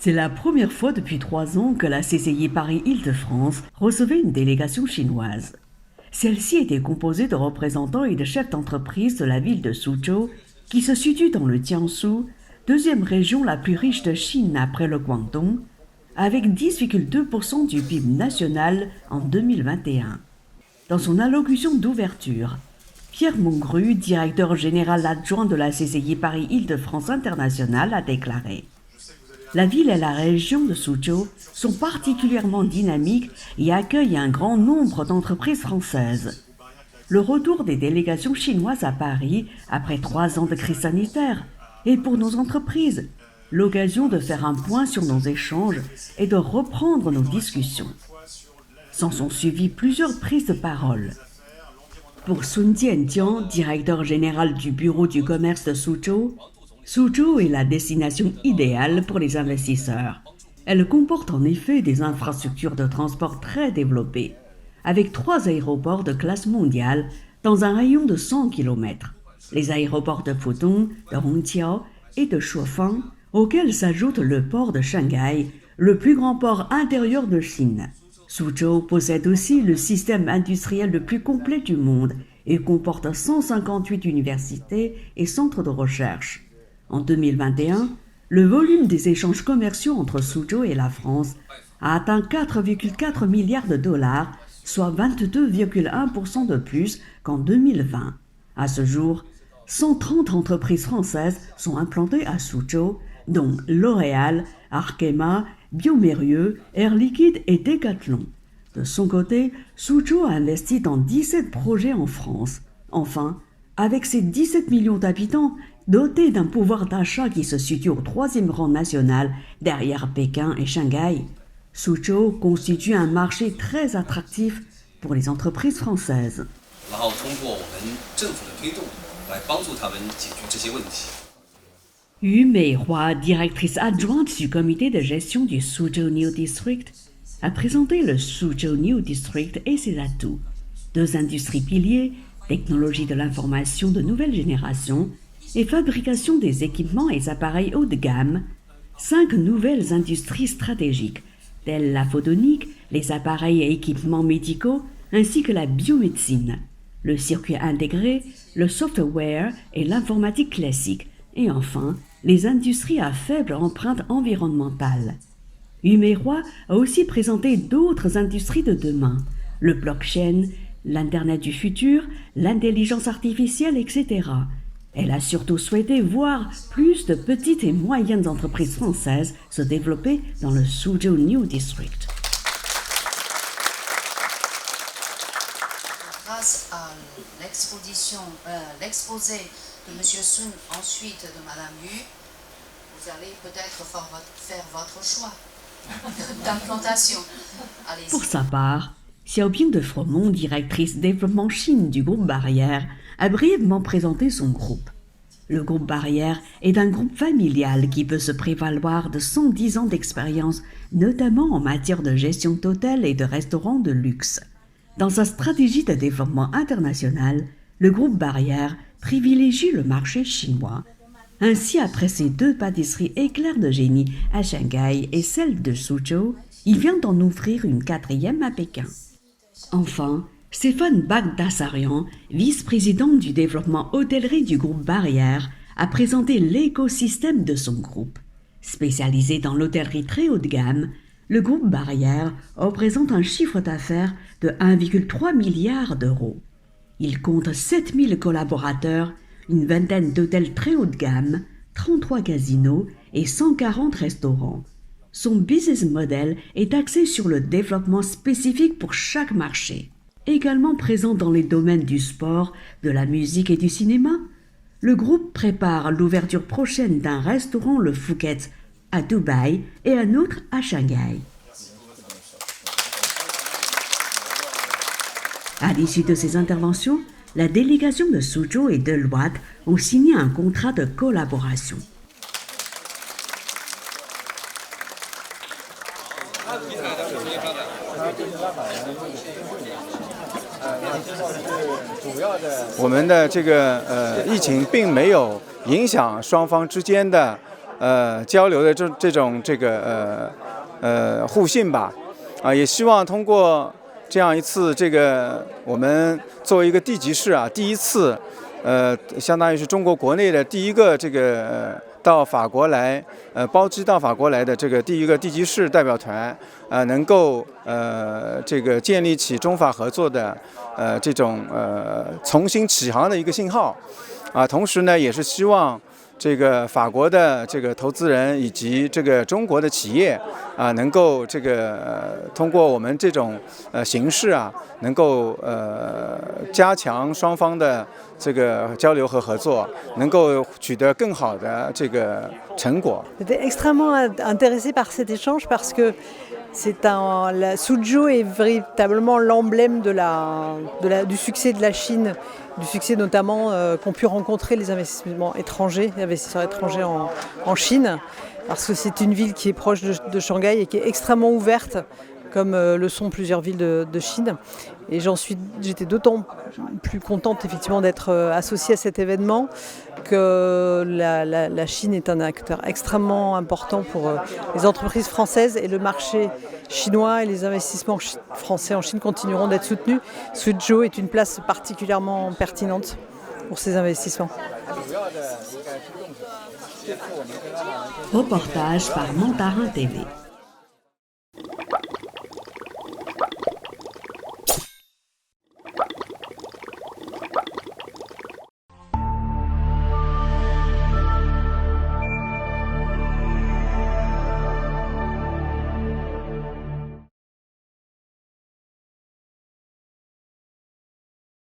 C'est la première fois depuis 3 ans que la CCI Paris-Île-de-France recevait une délégation chinoise. Celle-ci était composée de représentants et de chefs d'entreprise de la ville de Suzhou, qui se situe dans le Jiangsu, deuxième région la plus riche de Chine après le Guangdong, avec 10,2% du PIB national en 2021. Dans son allocution d'ouverture, Pierre Mongru, directeur général adjoint de la CCI Paris-Île-de-France International, a déclaré: la ville et la région de Suzhou sont particulièrement dynamiques et accueillent un grand nombre d'entreprises françaises. Le retour des délégations chinoises à Paris, après 3 ans de crise sanitaire, est pour nos entreprises l'occasion de faire un point sur nos échanges et de reprendre nos discussions. S'en sont suivies plusieurs prises de parole. Pour Sun Jianjiang, directeur général du bureau du commerce de Suzhou, Suzhou est la destination idéale pour les investisseurs. Elle comporte en effet des infrastructures de transport très développées, avec 3 aéroports de classe mondiale dans un rayon de 100 km. Les aéroports de Pudong, de Hongqiao et de Shuofang, auxquels s'ajoute le port de Shanghai, le plus grand port intérieur de Chine. Suzhou possède aussi le système industriel le plus complet du monde et comporte 158 universités et centres de recherche. En 2021, le volume des échanges commerciaux entre Suzhou et la France a atteint 4,4 milliards de dollars, soit 22,1% de plus qu'en 2020. À ce jour, 130 entreprises françaises sont implantées à Suzhou, dont L'Oréal, Arkema, Biomérieux, Air Liquide et Decathlon. De son côté, Suzhou a investi dans 17 projets en France. Enfin, avec ses 17 millions d'habitants, doté d'un pouvoir d'achat qui se situe au 3e rang national derrière Pékin et Shanghai, Suzhou constitue un marché très attractif pour les entreprises françaises. Yu Meihua, directrice adjointe du comité de gestion du Suzhou New District, a présenté le Suzhou New District et ses atouts. 2 industries piliers, technologie de l'information de nouvelle génération et fabrication des équipements et appareils haut de gamme, 5 nouvelles industries stratégiques, telles la photonique, les appareils et équipements médicaux, ainsi que la biomédecine, le circuit intégré, le software et l'informatique classique, et enfin, les industries à faible empreinte environnementale. Yu Meihua a aussi présenté d'autres industries de demain, le blockchain, l'Internet du futur, l'intelligence artificielle, etc. Elle a surtout souhaité voir plus de petites et moyennes entreprises françaises se développer dans le Suzhou New District. Grâce à l'exposé de M. Sun, ensuite de Mme Yu, vous allez peut-être faire votre choix d'implantation. Pour sa part, Xiaoping de Fromont, directrice développement Chine du groupe Barrière, a brièvement présenté son groupe. Le groupe Barrière est un groupe familial qui peut se prévaloir de 110 ans d'expérience, notamment en matière de gestion d'hôtels et de restaurants de luxe. Dans sa stratégie de développement international, le groupe Barrière privilégie le marché chinois. Ainsi, après ses 2 pâtisseries éclairs de génie à Shanghai et celle de Suzhou, il vient d'en ouvrir une 4e à Pékin. Enfin, Stéphane Bagdasarian, vice-président du développement hôtellerie du groupe Barrière, a présenté l'écosystème de son groupe. Spécialisé dans l'hôtellerie très haut de gamme, le groupe Barrière représente un chiffre d'affaires de 1,3 milliard d'euros. Il compte 7000 collaborateurs, une vingtaine d'hôtels très haut de gamme, 33 casinos et 140 restaurants. Son business model est axé sur le développement spécifique pour chaque marché. Également présent dans les domaines du sport, de la musique et du cinéma, le groupe prépare l'ouverture prochaine d'un restaurant le Phuket à Dubaï et un autre à Shanghai. À l'issue de ces interventions, la délégation de Suzhou et Deloitte ont signé un contrat de collaboration.我们的这个疫情并没有影响双方之间的交流的这个互信吧，也希望通过这样一次我们作为一个地级市啊，第一次相当于是中国国内的第一个到法国来包机到法国来的第一个地级市代表团能够建立起中法合作的重新起航的一个信号同时呢也是希望法国的投资人以及中国的企业能够通过我们这种形式能够加强双方的交流和合作，能够取得更好的成果。J'étais extrêmement intéressée par cet échange parce que la Suzhou est véritablement l'emblème du succès de la Chine, du succès notamment qu'ont pu rencontrer les investissements étrangers, les investisseurs étrangers en Chine, parce que c'est une ville qui est proche de Shanghai et qui est extrêmement ouverte, comme le sont plusieurs villes de Chine. Et j'étais d'autant plus contente effectivement d'être associée à cet événement que la Chine est un acteur extrêmement important pour les entreprises françaises et le marché chinois et les investissements français en Chine continueront d'être soutenus. Suzhou est une place particulièrement pertinente pour ces investissements. Reportage par Montarin TV.